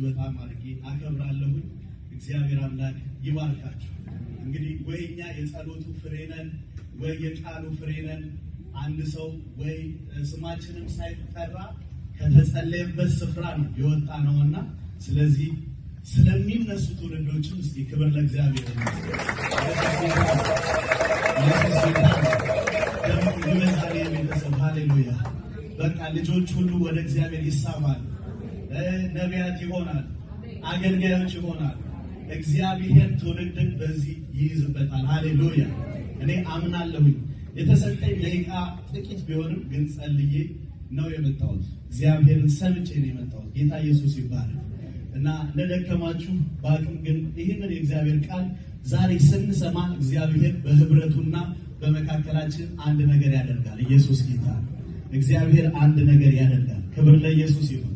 በጣም አድርጌ አከብራለሁ። እግዚአብሔር አምላክ ይባርካችሁ። እንግዲህ ወይኛ የጸሎቱ ፍሬ ነን ወይ የቃሉ ፍሬ ነን። አንድ ሰው ወይ ስማችንም ሳይጠራ ከተጸለየበት ስፍራ ነው የወጣ ነውና ስለዚህ ስለሚነሱ ትውልዶችም እስቲ ክብር ለእግዚአብሔር ይመስገን። ሃሌሉያ። በቃ ልጆች ሁሉ ወደ እግዚአብሔር ይሳባል። ነቢያት ይሆናል፣ አገልጋዮች ይሆናል። እግዚአብሔር ትውልድን በዚህ ይይዝበታል። ሃሌሉያ። እኔ አምናለሁኝ። የተሰጠኝ ደቂቃ ጥቂት ቢሆንም ግን ጸልዬ ነው የመጣሁት። እግዚአብሔርን ሰምቼ ነው የመጣሁት። ጌታ ኢየሱስ ይባላል እና ለደከማችሁ በአቅም ግን ይህንን የእግዚአብሔር ቃል ዛሬ ስንሰማ እግዚአብሔር በህብረቱና በመካከላችን አንድ ነገር ያደርጋል። ኢየሱስ ጌታ እግዚአብሔር አንድ ነገር ያደርጋል። ክብር ለኢየሱስ ይሁን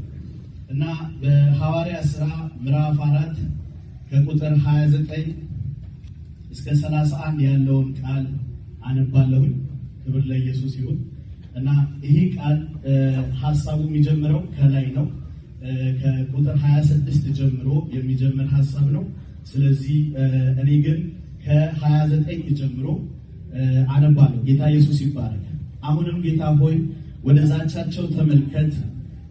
እና በሐዋርያት ሥራ ምዕራፍ 4 ከቁጥር 29 እስከ 31 ያለውን ቃል አነባለሁ። ክብር ለኢየሱስ ይሁን እና ይሄ ቃል ሐሳቡ የሚጀምረው ከላይ ነው። ከቁጥር 26 ጀምሮ የሚጀምር ሐሳብ ነው። ስለዚህ እኔ ግን ከ29 ጀምሮ አነባለሁ። ጌታ ኢየሱስ ይባረክ። አሁንም ጌታ ሆይ ወደ ዛቻቸው ተመልከት፣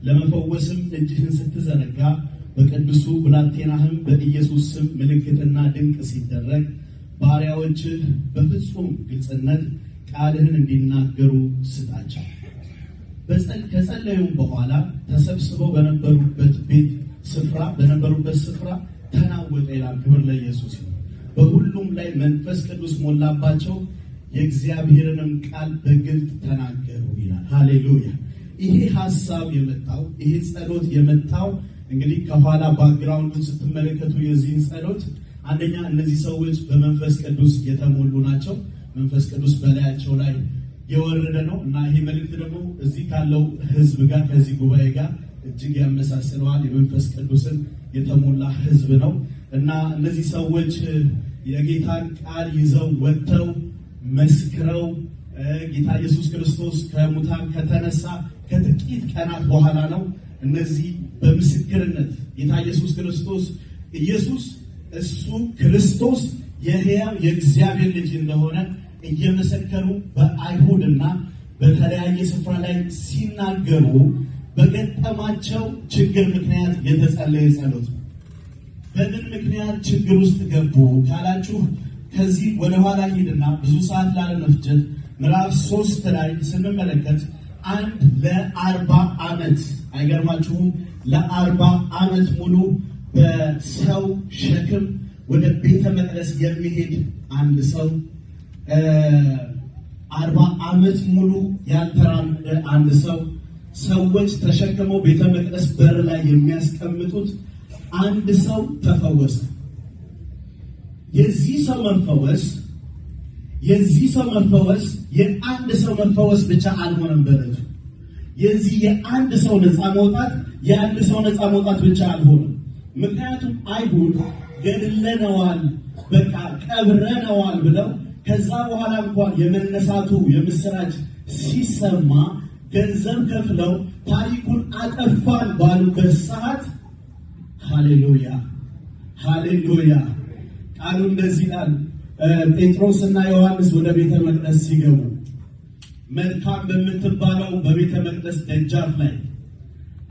ለመፈወስም እጅህን ስትዘረጋ በቅዱሱ ብላቴናህም በኢየሱስ ስም ምልክትና ድንቅ ሲደረግ ባሪያዎችህ በፍጹም ግልጽነት ቃልህን እንዲናገሩ ስጣቸው። ከጸለዩም በኋላ ተሰብስበው በነበሩበት ስፍራ ተናወጠ ይላል። ክብር ለኢየሱስ ይሁን። በሁሉም ላይ መንፈስ ቅዱስ ሞላባቸው፣ የእግዚአብሔርንም ቃል በግልጥ ተናገሩ ይላል። ሃሌሉያ። ይሄ ሐሳብ የመጣው ይሄ ጸሎት የመጣው እንግዲህ ከኋላ ባክግራውንዱን ስትመለከቱ የዚህን ጸሎት አንደኛ እነዚህ ሰዎች በመንፈስ ቅዱስ የተሞሉ ናቸው። መንፈስ ቅዱስ በላያቸው ላይ የወረደ ነው እና ይሄ መልእክት ደግሞ እዚህ ካለው ሕዝብ ጋር ከዚህ ጉባኤ ጋር እጅግ ያመሳስለዋል። የመንፈስ ቅዱስን የተሞላ ሕዝብ ነው እና እነዚህ ሰዎች የጌታን ቃል ይዘው ወጥተው መስክረው ጌታ ኢየሱስ ክርስቶስ ከሙታን ከተነሳ ከጥቂት ቀናት በኋላ ነው እነዚህ በምስክርነት ጌታ ኢየሱስ ክርስቶስ እሱ ክርስቶስ የሕያው የእግዚአብሔር ልጅ እንደሆነ እየመሰከሩ በአይሁድና በተለያየ ስፍራ ላይ ሲናገሩ በገጠማቸው ችግር ምክንያት የተጸለየ ጸሎት ነው። በምን ምክንያት ችግር ውስጥ ገቡ ካላችሁ ከዚህ ወደ ኋላ ሂድና ብዙ ሰዓት ላለመፍጀት ምዕራፍ 3 ላይ ስንመለከት አንድ ለ40 ዓመት አይገርማችሁም? ለ40 ዓመት ሙሉ በሰው ሸክም ወደ ቤተ መቅደስ የሚሄድ አንድ ሰው 40 ዓመት ሙሉ ያልተራመደ አንድ ሰው ሰዎች ተሸክመው ቤተ መቅደስ በር ላይ የሚያስቀምጡት አንድ ሰው ተፈወሰ። የዚህ ሰው መፈወስ የአንድ ሰው መፈወስ ብቻ አልሆነም። በረቱ የዚህ የአንድ ሰው ነፃ መውጣት የአንድ ሰው ነፃ መውጣት ብቻ አልሆነም። ምክንያቱም አይሁድ ገድለነዋል፣ በቃ ቀብረነዋል ብለው ከዛ በኋላ እንኳን የመነሳቱ የምስራች ሲሰማ ገንዘብ ከፍለው ታሪኩን አጠፋን ባሉበት ሰዓት ሃሌሉያ ቃሉ እንደዚህ ይላል። ጴጥሮስና ዮሐንስ ወደ ቤተ መቅደስ ሲገቡ መልካም በምትባለው በቤተ መቅደስ ደጃፍ ላይ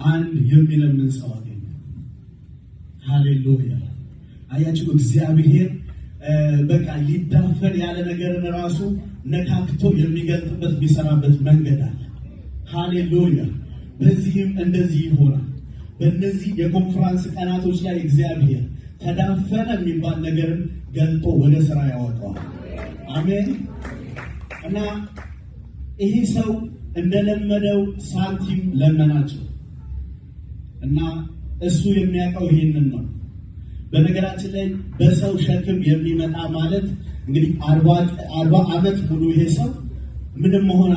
አንድ የሚለምን ሰው አገኘ። ሃሌሉያ። አያችሁ፣ እግዚአብሔር በቃ ሊዳፈን ያለ ነገርን ራሱ ነካክቶ የሚገልጥበት የሚሰራበት መንገድ አለ። ሃሌሉያ። በዚህም እንደዚህ ይሆናል። በእነዚህ የኮንፈረንስ ቀናቶች ላይ እግዚአብሔር ተዳፈነ የሚባል ነገርን ገልጦ ወደ ስራ ያወጣዋል። አሜን። እና ይሄ ሰው እንደለመደው ሳንቲም ለመናቸው እና እሱ የሚያውቀው ይሄንን ነው። በነገራችን ላይ በሰው ሸክም የሚመጣ ማለት እንግዲህ 40 ዓመት ሙሉ ይሄ ሰው ምንም መሆን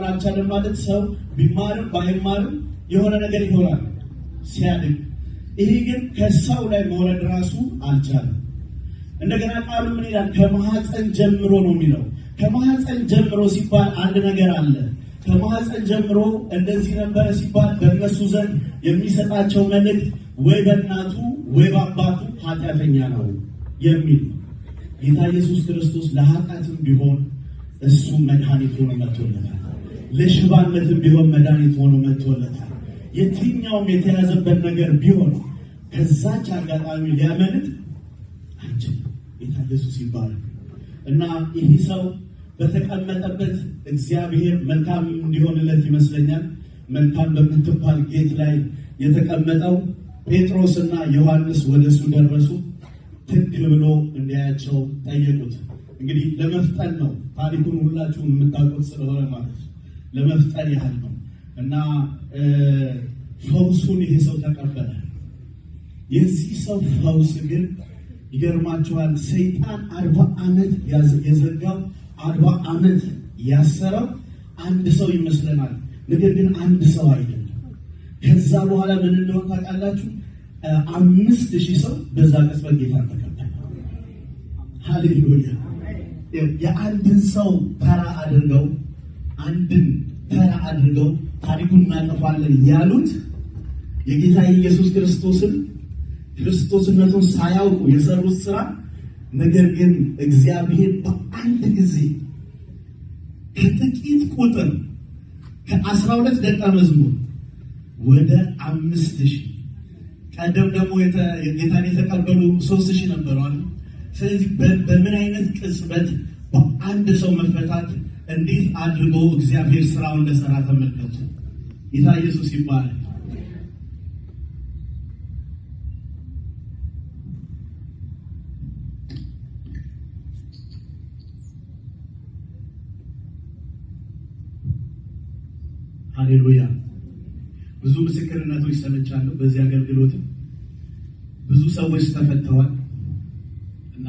አልቻለም ማለት ሰው ቢማርም ባይማርም የሆነ ነገር ይሆናል ሲያድግ። ይሄ ግን ከሰው ላይ መውረድ ራሱ አልቻለም። እንደገና ቃሉ ምን ይላል? ከማህፀን ጀምሮ ነው የሚለው። ከማህፀን ጀምሮ ሲባል አንድ ነገር አለ። ከማህፀን ጀምሮ እንደዚህ ነበረ ሲባል በእነሱ ዘንድ የሚሰጣቸው መልእክት ወይ በእናቱ ወይ በአባቱ ኃጢአተኛ ነው የሚል ጌታ ኢየሱስ ክርስቶስ ለኃጢአትም ቢሆን እሱ መድኃኒት ሆኖ መጥቶለታል። ለሽባነትም ቢሆን መድኃኒት ሆኖ መጥቶለታል። የትኛውም የተያዘበት ነገር ቢሆን ከዛች አጋጣሚ ሊያመልጥ አይችልም። ጌታ ኢየሱስ ይባላል እና ይህ ሰው በተቀመጠበት እግዚአብሔር መልካም እንዲሆንለት ይመስለኛል መልካም በምትባል ጌት ላይ የተቀመጠው ጴጥሮስና ዮሐንስ ወደሱ ደረሱ። ትክክል ብሎ እንዲያያቸው ጠየቁት። እንግዲህ ለመፍጠን ነው፣ ታሪኩን ሁላችሁም የምታውቁት ስለሆነ ማለት ለመፍጠን ያህል ነው እና ፈውሱን ይሄ ሰው ተቀበለ። የዚህ ሰው ፈውስ ግን ይገርማችኋል። ሰይጣን 40 ዓመት የዘጋው 40 ዓመት ያሰረው አንድ ሰው ይመስለናል፣ ነገር ግን አንድ ሰው አይደለም። ከዛ በኋላ ምን እንደሆነ ታውቃላችሁ? 5000 ሰው በዛ ቅጽበት ጌታ ተቀበለ። ሃሌሉያ! የአንድን ሰው ተራ አድርገው ታሪኩን እናጠፋለን ያሉት የጌታ ኢየሱስ ክርስቶስነቱን ሳያውቁ የሰሩት ስራ፣ ነገር ግን እግዚአብሔር በአንድ ጊዜ ከጥቂት ቁጥር ከ12 ደቀ መዝሙር ወደ 5000 ቀደም ደግሞ ጌታን የተቀበሉ 3000 ነበሩ አይደል? ስለዚህ በምን አይነት ቅጽበት በአንድ ሰው መፈታት እንዴት አድርጎ እግዚአብሔር ስራውን እንደሰራ ተመልከቱ። ጌታ ኢየሱስ ይባላል። ሃሌሉያ! ብዙ ምስክርነቶች ሰምቻለሁ። በዚህ አገልግሎት ብዙ ሰዎች ተፈተዋል እና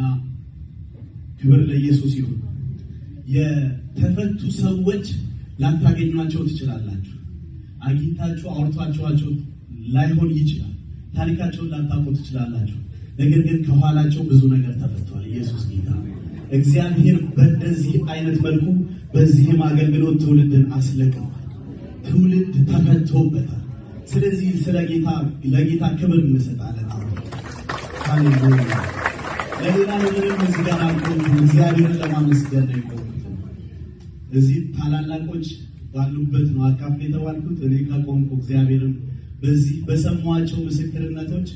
ክብር ለኢየሱስ ይሁን። የተፈቱ ሰዎች ላታገኟቸው ትችላላችሁ። አግኝታችሁ አውርታችኋቸው ላይሆን ይችላል። ታሪካቸውን ላታውቁ ትችላላችሁ። ነገር ግን ከኋላቸው ብዙ ነገር ተፈቷል። ኢየሱስ ጌታ። እግዚአብሔር በእንደዚህ አይነት መልኩ በዚህም አገልግሎት ትውልድን አስለቅቋል። ትውልድ ተፈቶበታል። ስለዚህ ለጌታ ክብር እንሰጣለን። ሃሌሉያ! ለሌላ ነገርም እዚህ ጋር አልቆምኩም፣ እግዚአብሔርን ለማመስገን ነው የቆምኩት። እዚህ ታላላቆች ባሉበት ነው አካፍል የተባልኩት። እኔ ከቆምኩ እግዚአብሔርን በዚህ በሰሟቸው ምስክርነቶች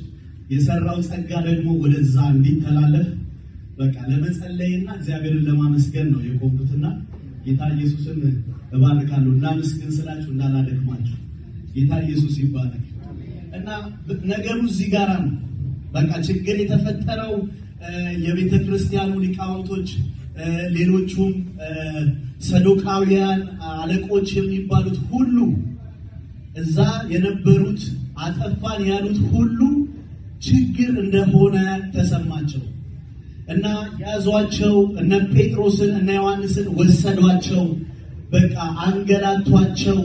የሰራው ጸጋ ደግሞ ወደዛ እንዲተላለፍ በቃ ለመጸለይና እግዚአብሔርን ለማመስገን ነው የቆምኩትና ጌታ ኢየሱስን እባርካለሁ። እናመስግን ስላችሁ እንዳላደክማችሁ። ጌታ ኢየሱስ ይባረክ እና ነገሩ እዚህ ጋር ነው። በቃ ችግር የተፈጠረው የቤተ ክርስቲያኑ ሊቃውንቶች፣ ሌሎቹም ሰዶቃውያን አለቆች የሚባሉት ሁሉ እዛ የነበሩት አጠፋን ያሉት ሁሉ ችግር እንደሆነ ተሰማቸው እና ያዟቸው። እነ ጴጥሮስን እነ ዮሐንስን ወሰዷቸው። በቃ አንገላቷቸው፣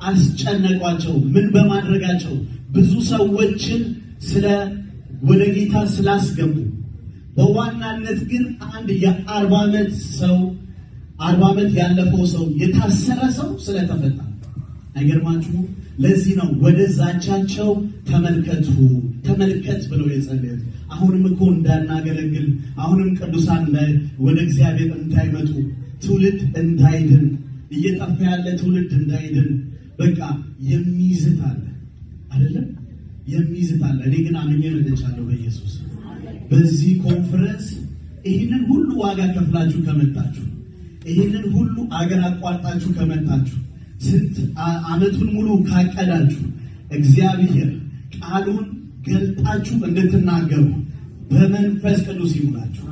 አስጨነቋቸው። ምን በማድረጋቸው? ብዙ ሰዎችን ወደ ጌታ ስላስገቡ። በዋናነት ግን አንድ የ40 ዓመት ሰው 40 ዓመት ያለፈው ሰው የታሰረ ሰው ስለተፈታ። አይገርማችሁ? ለዚህ ነው ወደ ዛቻቸው ተመልከት ብለው የጸለዩት። አሁንም እኮ እንዳናገለግል፣ አሁንም ቅዱሳን ወደ እግዚአብሔር እንዳይመጡ፣ ትውልድ እንዳይድን፣ እየጠፋ ያለ ትውልድ እንዳይድን በቃ የሚይዝት አለ አይደለም? የሚይዝት አለ። እኔ ግን አምኜ መጥቻለሁ በኢየሱስ። በዚህ ኮንፈረንስ ይህንን ሁሉ ዋጋ ከፍላችሁ ከመጣችሁ፣ ይህንን ሁሉ አገር አቋርጣችሁ ከመጣችሁ፣ ስንት ዓመቱን ሙሉ ካቀዳችሁ፣ እግዚአብሔር ቃሉን ገልጣችሁ እንድትናገሩ በመንፈስ ቅዱስ ይሙላችሁ።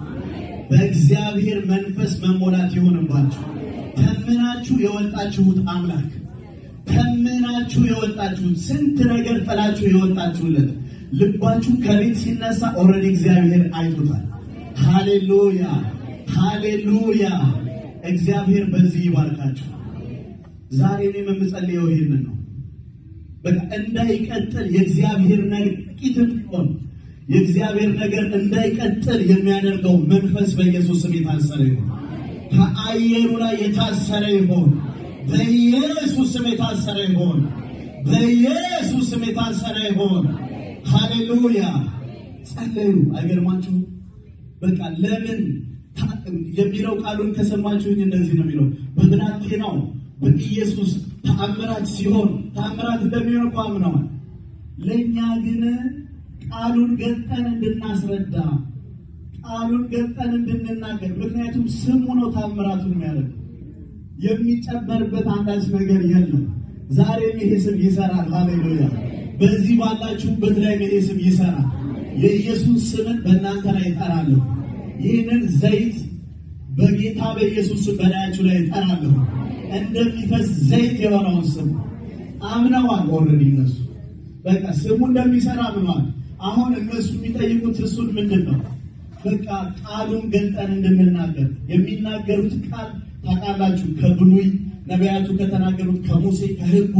በእግዚአብሔር መንፈስ መሞላት ይሆንባችሁ። ተምናችሁ የወጣችሁት አምላክ፣ ተምናችሁ የወጣችሁት ስንት ነገር ጥላችሁ የወጣችሁለት ልባችሁ ከቤት ሲነሳ ኦልሬዲ እግዚአብሔር አይቶታል። ሃሌሉያ ሃሌሉያ! እግዚአብሔር በዚህ ይባርካችሁ። ዛሬ እኔም የምጸልየው ይሄንን ነው። በቃ እንዳይቀጥል የእግዚአብሔር ነገር ጥቂትም ቢሆን የእግዚአብሔር ነገር እንዳይቀጥል የሚያደርገው መንፈስ በኢየሱስ ስም የታሰረ ይሁን። ከአየሩ ላይ የታሰረ ይሁን። በኢየሱስ ስም የታሰረ ይሁን። በኢየሱስ ስም የታሰረ ይሁን። ሃሌሉያ። ጸለዩ። አይገርማችሁ? በቃ ለምን የሚለው ቃሉን ከሰማችሁኝ እንደዚህ ነው የሚለው። በብላቴናው በኢየሱስ ተአምራት ሲሆን ተአምራት እንደሚሆን እኮ አምነዋል። ለእኛ ግን ቃሉን ገጠን እንድናስረዳ፣ ቃሉን ገጠን እንድንናገር። ምክንያቱም ስሙ ነው ተአምራቱን የሚያደርግ። የሚጨመርበት አንዳች ነገር የለም። ዛሬም ይሄ ስም ይሰራል። ሃሌሉያ። በዚህ ባላችሁበት ላይ ይሄ ስም ይሰራል። የኢየሱስ ስምን በእናንተ ላይ እጠራለሁ። ይህንን ዘይት በጌታ በኢየሱስ ስም በላያችሁ ላይ እጠራለሁ። እንደሚፈስ ዘይት የሆነውን ስም አምነዋል። ኦልሬዲ እነሱ በቃ ስሙ እንደሚሰራ አምነዋል። አሁን እነሱ የሚጠይቁት እሱን ምንድን ነው? በቃ ቃሉን ገልጠን እንድንናገር። የሚናገሩት ቃል ታውቃላችሁ፣ ከብሉይ ነቢያቱ ከተናገሩት ከሙሴ ከሕጉ።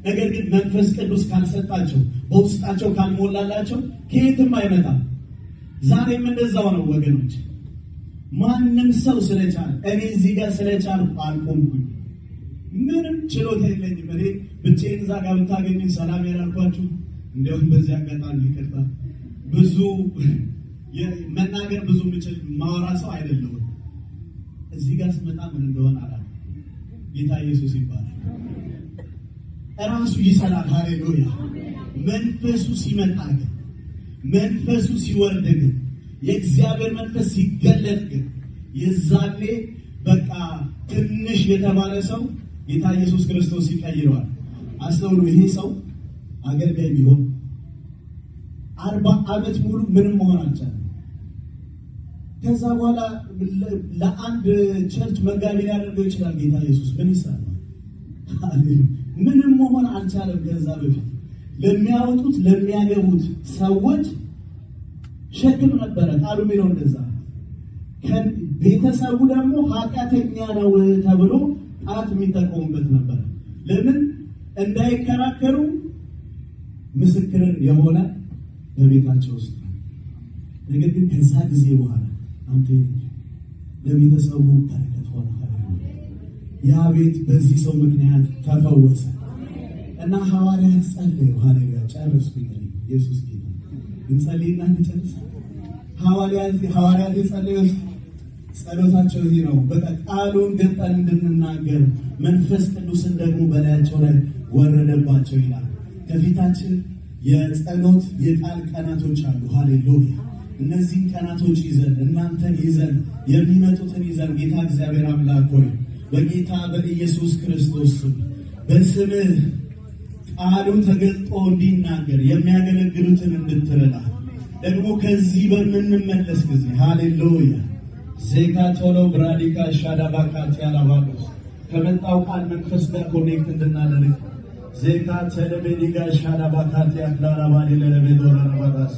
ነገር ግን መንፈስ ቅዱስ ካልሰጣቸው፣ በውስጣቸው ካልሞላላቸው ከየትም አይመጣም። ዛሬም እንደዛው ነው ወገኖች። ማንም ሰው ስለቻለ፣ እኔ እዚህ ጋር ስለቻልኩ አልቆምኩኝ። ምንም ችሎታ የለኝም። እኔ ብቻዬን እዛ ጋር ብታገኙኝ ሰላም ያላልኳችሁ። እንዲያውም በዚህ አጋጣሚ ይቅርታ፣ ብዙ መናገር ብዙ ምችል ማወራ ሰው አይደለሁም። እዚህ ጋር ስመጣ ምን እንደሆነ አላውቅም። ጌታ ኢየሱስ ይባላል። እራሱ ይሰራል። ሃሌሉያ። መንፈሱ ሲመጣ ግን፣ መንፈሱ ሲወርድ ግን፣ የእግዚአብሔር መንፈስ ሲገለጥ ግን የዛኔ በቃ ትንሽ የተባለ ሰው ጌታ ኢየሱስ ክርስቶስ ይቀይረዋል። አስተውሉ። ይሄ ሰው አገልጋይ ቢሆን 40 ዓመት ሙሉ ምንም መሆን አልቻለም። ከዛ በኋላ ለአንድ ቸርች መጋቢ ሊያደርገው ይችላል ጌታ ኢየሱስ። ምን ይሰራል? ምንም መሆን አልቻለም። ከዛ በፊት ለሚያወጡት ለሚያገቡት ሰዎች ሸክም ነበረ። ቃሉ የሚለው እንደዛ። ቤተሰቡ ደግሞ ኃጢአተኛ ነው ተብሎ ጣት የሚጠቀሙበት ነበረ። ለምን? እንዳይከራከሩ ምስክርን የሆነ በቤታቸው ውስጥ። ነገር ግን ከዛ ጊዜ በኋላ አንተ ለቤተሰቡ በረከት ሆነ። ያ ቤት በዚህ ሰው ምክንያት ተፈወሰ እና ሐዋርያት ጸለዩ። ሃሌሉያ። ጨረስኩኝ። ኢየሱስ ጌታ። እንጸልይና እንጨርስ። ሐዋርያት የጸለዩት ጸሎታቸው ይህ ነው። በቃ ቃሉን ገጠን እንድንናገር መንፈስ ቅዱስን ደግሞ በላያቸው ላይ ወረደባቸው ይላል። ከፊታችን የጸሎት የቃል ቀናቶች አሉ። ሃሌሉያ። እነዚህን ቀናቶች ይዘን እናንተን ይዘን የሚመጡትን ይዘን ጌታ እግዚአብሔር አምላክ ሆይ በጌታ በኢየሱስ ክርስቶስ ስም በስምህ ቃሉን ተገልጦ እንዲናገር የሚያገለግሉትን እንድትረዳ ደግሞ ከዚህ በምንመለስ ጊዜ ሃሌሉያ ዜካቶሎ ብራዲካ ሻዳባካት ያላባሉስ ከመጣው ቃል መንፈስ ጋር ኮኔክት እንድናደርግ ዜካ ተለበዲጋ ሻዳባካት ያክላራባዲ ለለበዶራ ነባራስ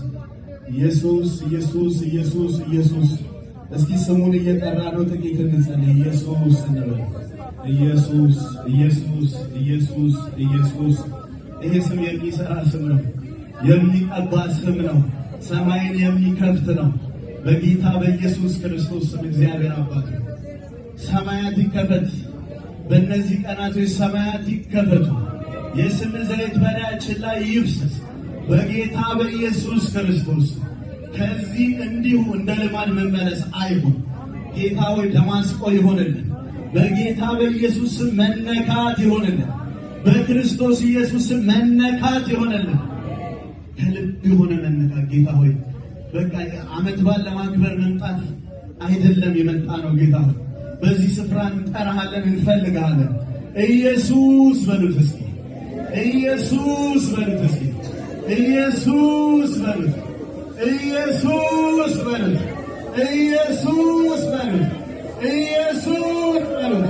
ኢየሱስ ኢየሱስ ኢየሱስ ኢየሱስ። እስኪ ስሙን እየጠራ ነው ጥቂት እንጸልይ። ኢየሱስ እንበል። ኢየሱስ ኢየሱስ ኢየሱስ ኢየሱስ። ይሄ ስም የሚሰራ ስም ነው። የሚቀባ ስም ነው። ሰማይን የሚከፍት ነው። በጌታ በኢየሱስ ክርስቶስ ስም እግዚአብሔር አባት ሰማያት ይከፈት። በእነዚህ ቀናቶች ሰማያት ይከፈቱ። የስም ዘይት በላያችን ላይ ይፍሰስ በጌታ በኢየሱስ ክርስቶስ። ከዚህ እንዲሁ እንደ ልማድ መመለስ አይሁን። ጌታ ሆይ ደማስቆ ይሆንልን። በጌታ በኢየሱስ ስም መነካት ይሆንልን። በክርስቶስ ኢየሱስ ስም መነካት ይሆንልን። ከልብ የሆነ መነካት ጌታ ሆይ በቃ ዓመት በዓል ለማክበር መምጣት አይደለም የመጣ ነው። ጌታ ሆይ በዚህ ስፍራ እንጠራሃለን፣ እንፈልግሃለን። ኢየሱስ በሉት እስኪ። ኢየሱስ በሉት እስኪ። ኢየሱስ በሉት። ኢየሱስ በሉት። ኢየሱስ በሉት። ኢየሱስ በሉት።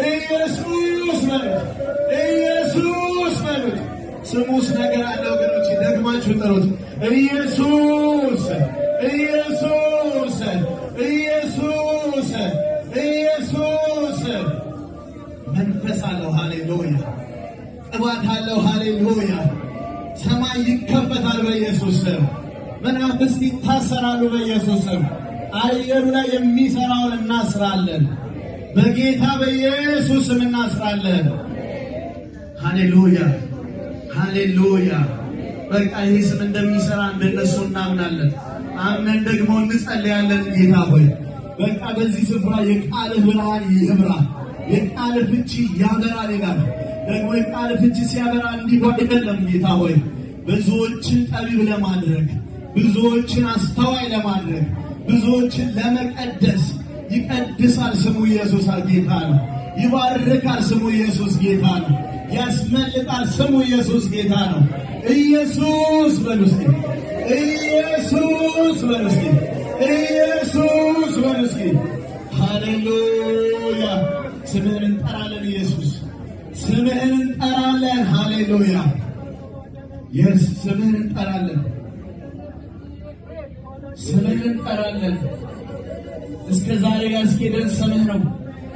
ኢየሱስ በሉት። ኢየሱስ በሉት። ስሙስ ነገር አለ ወገኖች፣ ደግማችሁ ጥሩት። ኢየሱስ ኢየሱስ ኢየሱስ ኢየሱስ። መንፈስ አለው። ሃሌሉያ። ቅባት አለው። ሃሌሉያ። ሰማይ ይከፈታል በኢየሱስ ስም። መናፍስት ይታሰራሉ በኢየሱስ ስም። አየሩ ላይ የሚሰራውን እናስራለን። በጌታ በኢየሱስ ስም እናስራለን። ሃሌሉያ ሃሌሉያ። በቃ ይህ ስም እንደሚሰራ እንደነሱ እናምናለን። አምነን ደግሞ እንጸልያለን። ጌታ ሆይ በቃ በዚህ ስፍራ የቃልህ ብርሃን ይብራ፣ የቃልህ ፍቺ ያበራል ይላል። ደግሞ የቃልህ ፍቺ ሲያበራ እንዲሁ አይደለም ጌታ ሆይ ብዙዎችን ጠቢብ ለማድረግ፣ ብዙዎችን አስተዋይ ለማድረግ፣ ብዙዎችን ለመቀደስ ይቀድሳል። ስሙ ኢየሱስ ጌታ ነው። ይባርካል። ስሙ ኢየሱስ ጌታ ነው። ያስመልጣል። ስሙ ኢየሱስ ጌታ ነው። ኢየሱስ በሉ እስኪ፣ ኢየሱስ በሉ እስኪ፣ ኢየሱስ በሉ እስኪ። ሃሌሉያ። ስምህን እንጠራለን ኢየሱስ፣ ስምህን እንጠራለን። ሃሌሉያ። የስ ስምህን እንጠራለን፣ ስምህን እንጠራለን። እስከ ዛሬ ያስኬደን ስምህ ነው።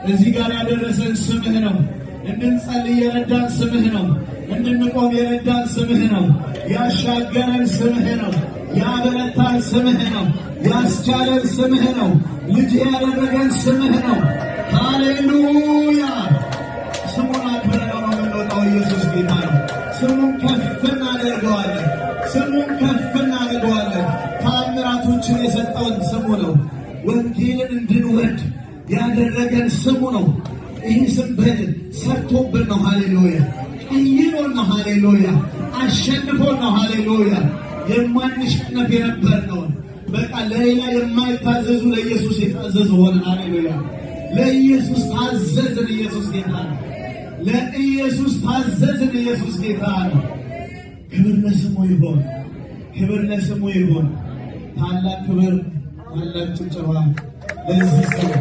እዚህ ጋር ያደረሰን ስምህ ነው። እንድንጸልይ የረዳን ስምህ ነው። እንድንቆም የረዳን ስምህ ነው። ያሻገረን ስምህ ነው። ያበረታን ስምህ ነው። ያስቻለን ስምህ ነው። ልጅ ያደረገን ስምህ ነው። ሃሌሉያ። ስሙን አክብረን ነው የምንወጣው። ኢየሱስ ጌታ ነው። ስሙን ከፍ እናደርገዋለን። ስሙን ከፍ እናደርገዋለን። ታምራቶችን የሰጠውን ስሙ ነው። ወንጌልን እንድንወድ ያደረገን ስሙ ነው። ይህ ስም ሰርቶብን ነው። ሃሌሉያ። ቀይሮን ነው። ሃሌሉያ። አሸንፎን ነው። ሃሌሉያ። የማንሸነፍ የነበርነውን በቃ ለሌላ የማይታዘዙ ለኢየሱስ የታዘዙ ሆነን። ሃሌሉያ። ለኢየሱስ ታዘዝን። ኢየሱስ ጌታ ነው። ለኢየሱስ ታዘዝን። ኢየሱስ ጌታ ነው። ክብር ለስሙ ይሆን። ክብር ለስሙ ይሆን። ታላቅ ክብር፣ ታላቅ ጭብጨባ ለዚህ ስም